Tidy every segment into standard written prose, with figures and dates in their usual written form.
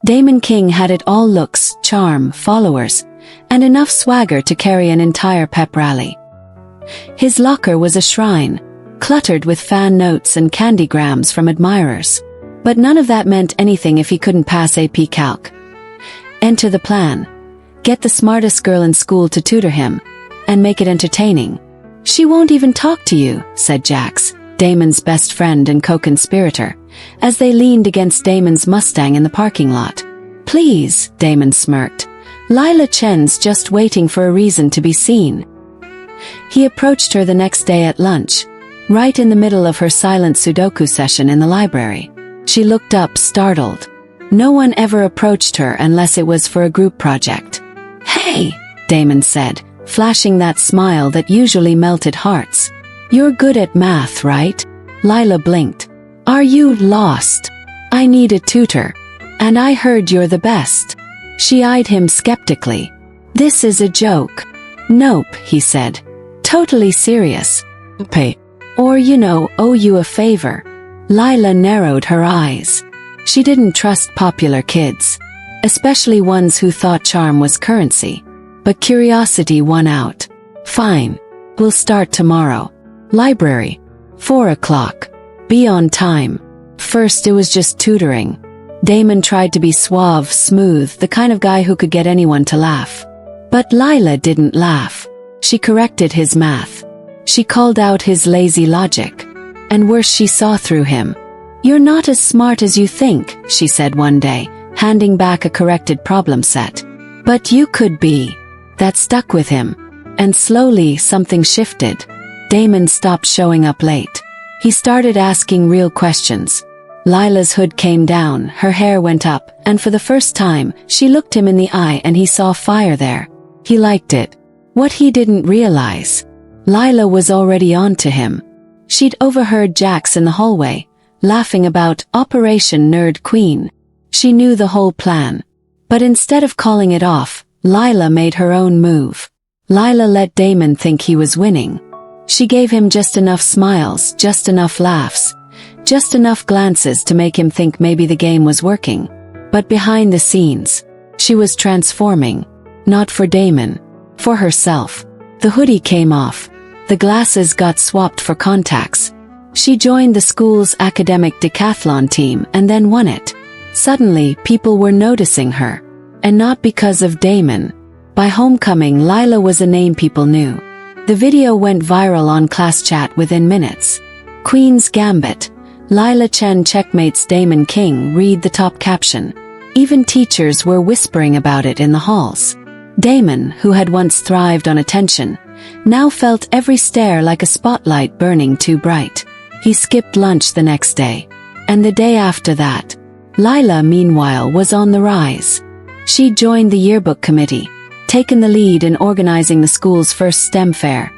Damon King had it all: looks, charm, followers, and enough swagger to carry an entire pep rally. His locker was a shrine, cluttered with fan notes and candygrams from admirers. But none of that meant anything if he couldn't pass AP Calc. Enter the plan. Get the smartest girl in school to tutor him, and make it entertaining. "She won't even talk to you," said Jax, Damon's best friend and co-conspirator, as they leaned against Damon's Mustang in the parking lot. "Please," Damon smirked. "Lila Chen's just waiting for a reason to be seen." He approached her the next day at lunch, right in the middle of her silent Sudoku session in the library. She looked up, startled. No one ever approached her unless it was for a group project. "Hey," Damon said, flashing that smile that usually melted hearts. "You're good at math, right?" Lila blinked. "Are you lost? I need a tutor. And I heard you're the best." She eyed him skeptically. "This is a joke." "Nope," he said. "Totally serious. Pay. Or, owe you a favor." Lila narrowed her eyes. She didn't trust popular kids, especially ones who thought charm was currency. But curiosity won out. "Fine. We'll start tomorrow. Library. 4 o'clock. Be on time." First it was just tutoring. Damon tried to be suave, smooth, the kind of guy who could get anyone to laugh. But Lila didn't laugh. She corrected his math. She called out his lazy logic. And worse, she saw through him. "You're not as smart as you think," she said one day, handing back a corrected problem set. "But you could be." That stuck with him. And slowly something shifted. Damon stopped showing up late. He started asking real questions. Lila's hood came down, her hair went up, and for the first time, she looked him in the eye and he saw fire there. He liked it. What he didn't realize, Lila was already on to him. She'd overheard Jax in the hallway, laughing about Operation Nerd Queen. She knew the whole plan. But instead of calling it off, Lila made her own move. Lila let Damon think he was winning. She gave him just enough smiles, just enough laughs, just enough glances to make him think maybe the game was working. But behind the scenes, she was transforming. Not for Damon. For herself. The hoodie came off. The glasses got swapped for contacts. She joined the school's academic decathlon team and then won it. Suddenly, people were noticing her. And not because of Damon. By homecoming, Lila was a name people knew. The video went viral on class chat within minutes. Queen's Gambit. Lila Chen checkmates Damon King, read the top caption. Even teachers were whispering about it in the halls. Damon, who had once thrived on attention, now felt every stare like a spotlight burning too bright. He skipped lunch the next day. And the day after that. Lila, meanwhile, was on the rise. She joined the yearbook committee, taken the lead in organizing the school's first STEM fair,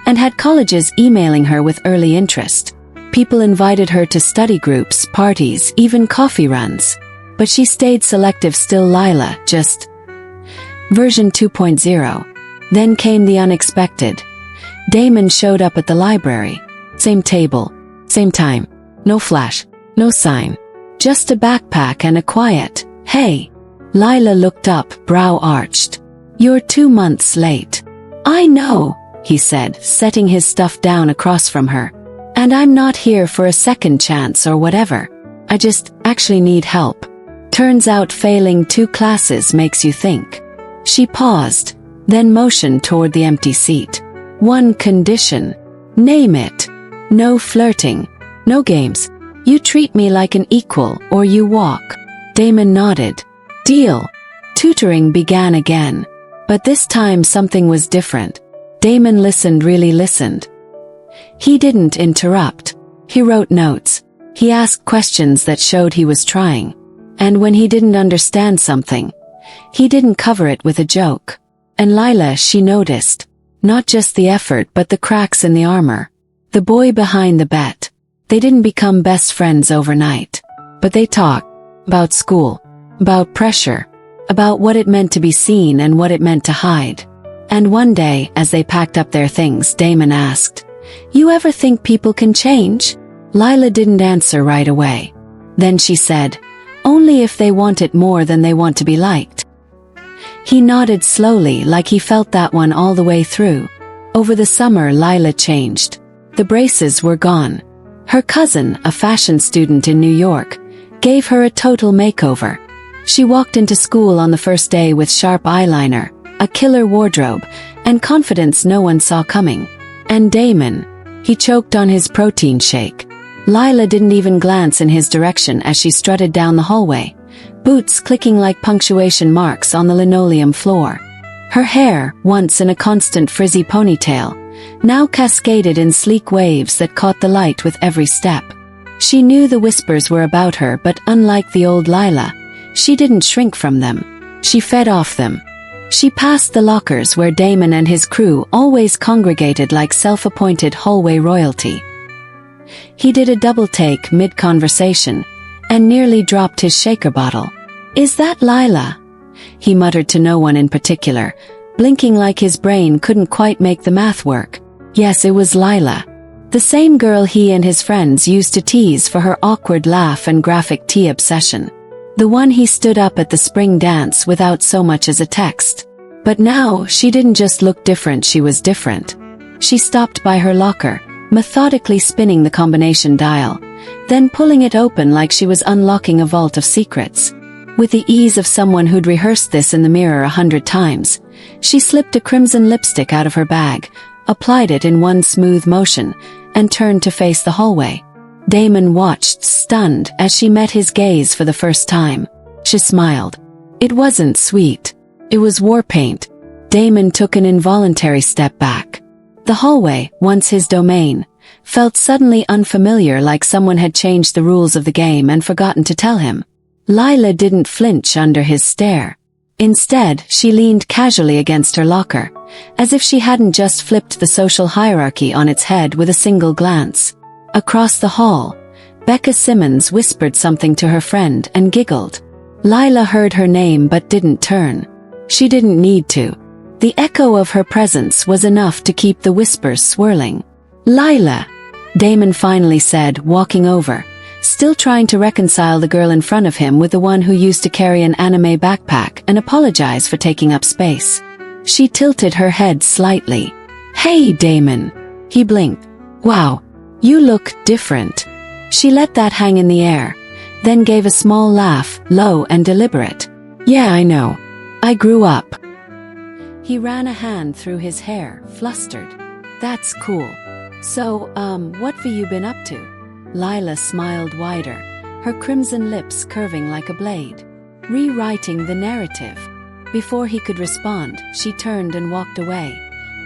and had colleges emailing her with early interest. People invited her to study groups, parties, even coffee runs. But she stayed selective. Still Lila, just version 2.0. Then came the unexpected. Damon showed up at the library. Same table, same time. No flash, no sign. Just a backpack and a quiet, "Hey." Lila looked up, brow arched. "You're 2 months late." "I know," he said, setting his stuff down across from her. "And I'm not here for a second chance or whatever. I just actually need help. Turns out failing 2 classes makes you think." She paused, then motioned toward the empty seat. "One condition." "Name it." "No flirting. No games. You treat me like an equal or you walk." Damon nodded. "Deal." Tutoring began again. But this time something was different. Damon listened, really listened. He didn't interrupt. He wrote notes. He asked questions that showed he was trying. And when he didn't understand something, he didn't cover it with a joke. And Lila, she noticed. Not just the effort but the cracks in the armor. The boy behind the bet. They didn't become best friends overnight. But they talked. About school. About pressure. About what it meant to be seen and what it meant to hide. And one day, as they packed up their things, Damon asked, "You ever think people can change?" Lila didn't answer right away. Then she said, Only if they want it more than they want to be liked. He nodded slowly, like he felt that one all the way through. Over the summer, Lila changed. The braces were gone. Her cousin, a fashion student in New York, gave her a total makeover. She walked into school on the first day with sharp eyeliner, a killer wardrobe, and confidence no one saw coming. And Damon, he choked on his protein shake. Lila didn't even glance in his direction as she strutted down the hallway, boots clicking like punctuation marks on the linoleum floor. Her hair, once in a constant frizzy ponytail, now cascaded in sleek waves that caught the light with every step. She knew the whispers were about her, but unlike the old Lila, she didn't shrink from them. She fed off them. She passed the lockers where Damon and his crew always congregated like self-appointed hallway royalty. He did a double take mid-conversation and nearly dropped his shaker bottle. "Is that Lila?" he muttered to no one in particular, blinking like his brain couldn't quite make the math work. Yes, it was Lila. The same girl he and his friends used to tease for her awkward laugh and graphic tee obsession. The one he stood up at the spring dance without so much as a text. But now, she didn't just look different, she was different. She stopped by her locker, methodically spinning the combination dial, then pulling it open like she was unlocking a vault of secrets. With the ease of someone who'd rehearsed this in the mirror 100 times, she slipped a crimson lipstick out of her bag, applied it in one smooth motion, and turned to face the hallway. Damon watched, stunned, as she met his gaze for the first time. She smiled. It wasn't sweet. It was war paint. Damon took an involuntary step back. The hallway, once his domain, felt suddenly unfamiliar, like someone had changed the rules of the game and forgotten to tell him. Lila didn't flinch under his stare. Instead, she leaned casually against her locker, as if she hadn't just flipped the social hierarchy on its head with a single glance. Across the hall, Becca Simmons whispered something to her friend and giggled. Lila heard her name but didn't turn. She didn't need to. The echo of her presence was enough to keep the whispers swirling. "Lila," Damon finally said, walking over, still trying to reconcile the girl in front of him with the one who used to carry an anime backpack and apologize for taking up space. She tilted her head slightly. "Hey, Damon." He blinked. "Wow, you look different." She let that hang in the air, then gave a small laugh, low and deliberate. "Yeah, I know. I grew up." He ran a hand through his hair, flustered. "That's cool. So, what have you been up to?" Lila smiled wider, her crimson lips curving like a blade. "Rewriting the narrative." Before he could respond, she turned and walked away,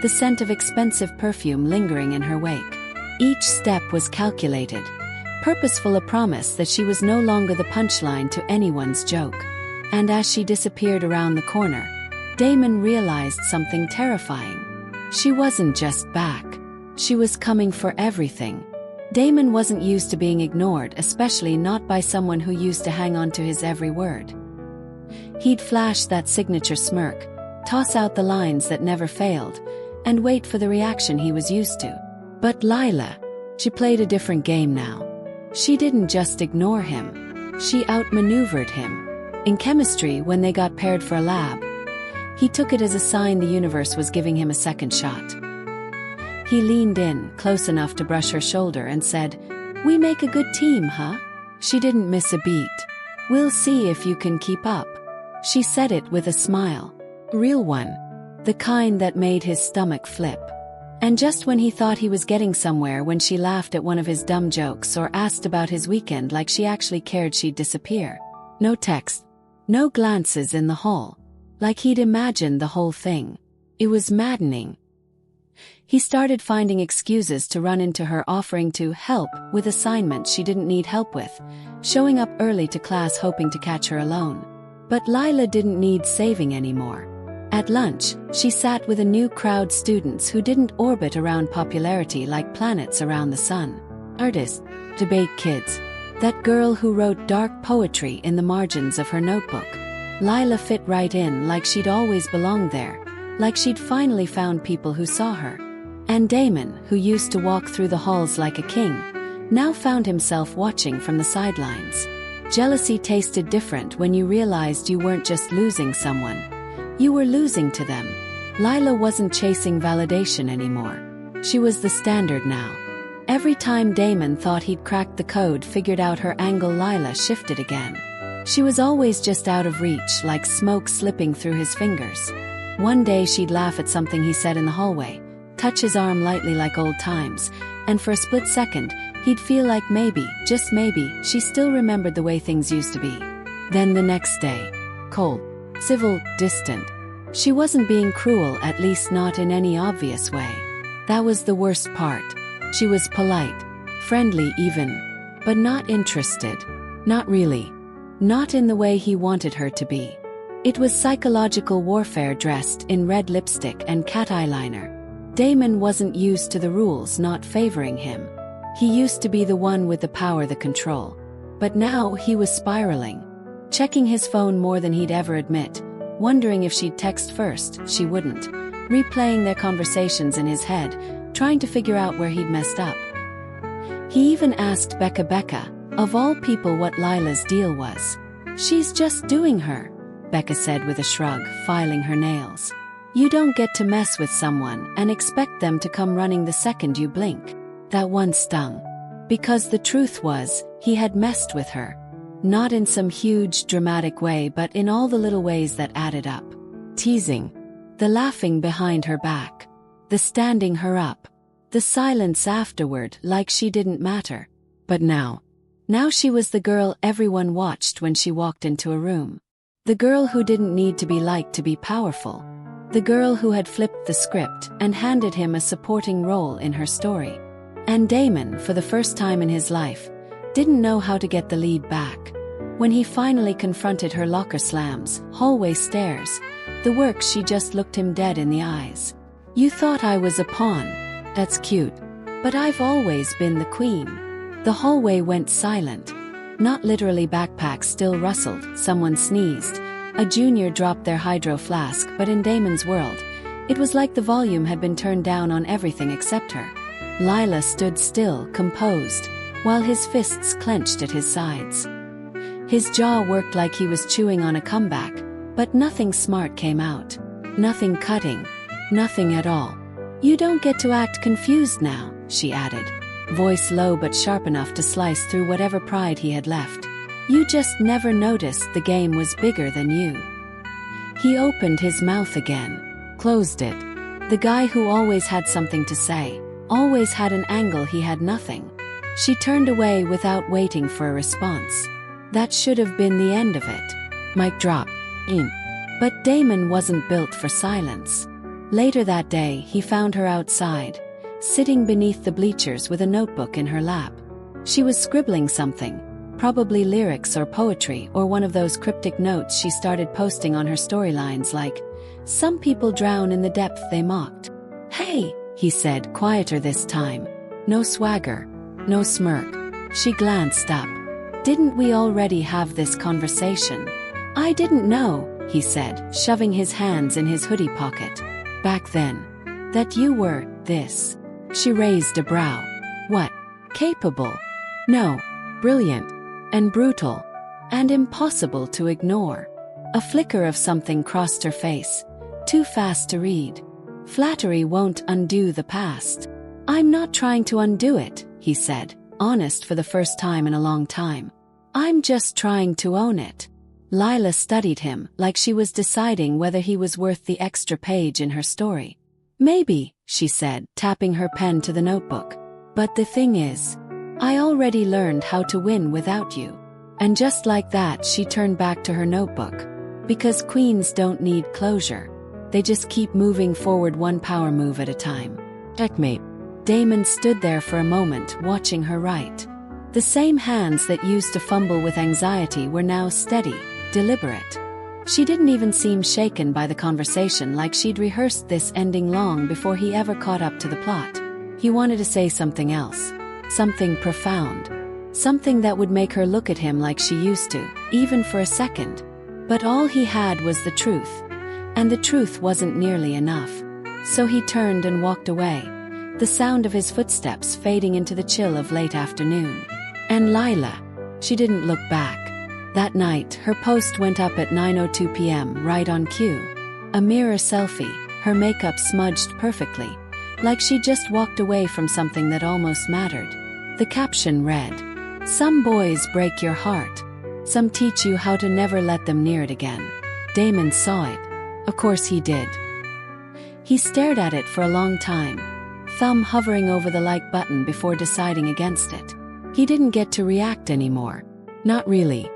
the scent of expensive perfume lingering in her wake. Each step was calculated, purposeful, a promise that she was no longer the punchline to anyone's joke. And as she disappeared around the corner, Damon realized something terrifying. She wasn't just back. She was coming for everything. Damon wasn't used to being ignored, especially not by someone who used to hang on to his every word. He'd flash that signature smirk, toss out the lines that never failed, and wait for the reaction he was used to. But Lila, she played a different game now. She didn't just ignore him. She outmaneuvered him. In chemistry, when they got paired for a lab, he took it as a sign the universe was giving him a second shot. He leaned in, close enough to brush her shoulder, and said, "We make a good team, huh?" She didn't miss a beat. "We'll see if you can keep up." She said it with a smile. Real one. The kind that made his stomach flip. And just when he thought he was getting somewhere, when she laughed at one of his dumb jokes or asked about his weekend like she actually cared, she'd disappear. No text. No glances in the hall. Like he'd imagined the whole thing. It was maddening. He started finding excuses to run into her, offering to help with assignments she didn't need help with, showing up early to class hoping to catch her alone. But Lila didn't need saving anymore. At lunch, she sat with a new crowd, students who didn't orbit around popularity like planets around the sun. Artists, debate kids. That girl who wrote dark poetry in the margins of her notebook. Lila fit right in, like she'd always belonged there, like she'd finally found people who saw her. And Damon, who used to walk through the halls like a king, now found himself watching from the sidelines. Jealousy tasted different when you realized you weren't just losing someone. You were losing to them. Lila wasn't chasing validation anymore. She was the standard now. Every time Damon thought he'd cracked the code, figured out her angle, Lila shifted again. She was always just out of reach, like smoke slipping through his fingers. One day she'd laugh at something he said in the hallway, touch his arm lightly like old times, and for a split second, he'd feel like maybe, just maybe, she still remembered the way things used to be. Then the next day, cold, civil, distant. She wasn't being cruel, at least not in any obvious way. That was the worst part. She was polite, friendly even, but not interested. Not really. Not in the way he wanted her to be. It was psychological warfare dressed in red lipstick and cat eyeliner. Damon wasn't used to the rules not favoring him. He used to be the one with the power, the control. But now he was spiraling. Checking his phone more than he'd ever admit, wondering if she'd text first, she wouldn't. Replaying their conversations in his head, trying to figure out where he'd messed up. He even asked Becca, of all people, what Lila's deal was. She's just doing her, Becca said with a shrug, filing her nails. You don't get to mess with someone and expect them to come running the second you blink. That one stung. Because the truth was, he had messed with her. Not in some huge, dramatic way, but in all the little ways that added up. Teasing. The laughing behind her back. The standing her up. The silence afterward, like she didn't matter. But now she was the girl everyone watched when she walked into a room. The girl who didn't need to be liked to be powerful. The girl who had flipped the script and handed him a supporting role in her story. And Damon, for the first time in his life, didn't know how to get the lead back. When he finally confronted her locker slams, hallway stairs, the work, she just looked him dead in the eyes. You thought I was a pawn. That's cute. But I've always been the queen. The hallway went silent. Not literally, backpacks still rustled, someone sneezed. A junior dropped their hydro flask, but in Damon's world, it was like the volume had been turned down on everything except her. Lila stood still, composed, while his fists clenched at his sides. His jaw worked like he was chewing on a comeback, but nothing smart came out. Nothing cutting. Nothing at all. You don't get to act confused now, she added, voice low but sharp enough to slice through whatever pride he had left. You just never noticed the game was bigger than you. He opened his mouth again, closed it. The guy who always had something to say, always had an angle, he had nothing. She turned away without waiting for a response. That should have been the end of it. Mic drop. In. But Damon wasn't built for silence. Later that day, he found her outside, sitting beneath the bleachers with a notebook in her lap. She was scribbling something, probably lyrics or poetry or one of those cryptic notes she started posting on her storylines, like, "Some people drown in the depth they mocked." "Hey," he said, quieter this time. No swagger, no smirk. She glanced up. "Didn't we already have this conversation?" "I didn't know," he said, shoving his hands in his hoodie pocket. "Back then. That you were this." She raised a brow. "What? Capable?" "No. Brilliant. And brutal. And impossible to ignore." A flicker of something crossed her face. Too fast to read. "Flattery won't undo the past." "I'm not trying to undo it," he said, honest for the first time in a long time. "I'm just trying to own it." Lila studied him like she was deciding whether he was worth the extra page in her story. "Maybe," she said, tapping her pen to the notebook. "But the thing is, I already learned how to win without you." And just like that, she turned back to her notebook. Because queens don't need closure. They just keep moving forward, one power move at a time. Checkmate. Damon stood there for a moment, watching her write. The same hands that used to fumble with anxiety were now steady, deliberate. She didn't even seem shaken by the conversation, like she'd rehearsed this ending long before he ever caught up to the plot. He wanted to say something else. Something profound. Something that would make her look at him like she used to, even for a second. But all he had was the truth. And the truth wasn't nearly enough. So he turned and walked away, the sound of his footsteps fading into the chill of late afternoon. And Lila, she didn't look back. That night, her post went up at 9:02 p.m. right on cue. A mirror selfie, her makeup smudged perfectly, like she just walked away from something that almost mattered. The caption read, "Some boys break your heart. Some teach you how to never let them near it again." Damon saw it. Of course he did. He stared at it for a long time, thumb hovering over the like button before deciding against it. He didn't get to react anymore. Not really.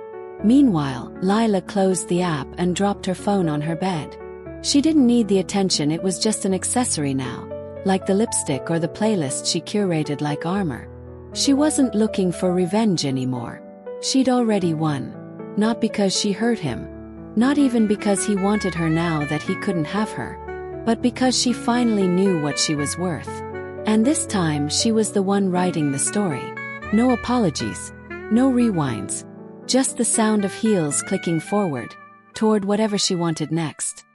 Meanwhile, Lila closed the app and dropped her phone on her bed. She didn't need the attention, it was just an accessory now, like the lipstick or the playlist she curated like armor. She wasn't looking for revenge anymore. She'd already won. Not because she hurt him. Not even because he wanted her now that he couldn't have her. But because she finally knew what she was worth. And this time she was the one writing the story. No apologies. No rewinds. Just the sound of heels clicking forward, toward whatever she wanted next.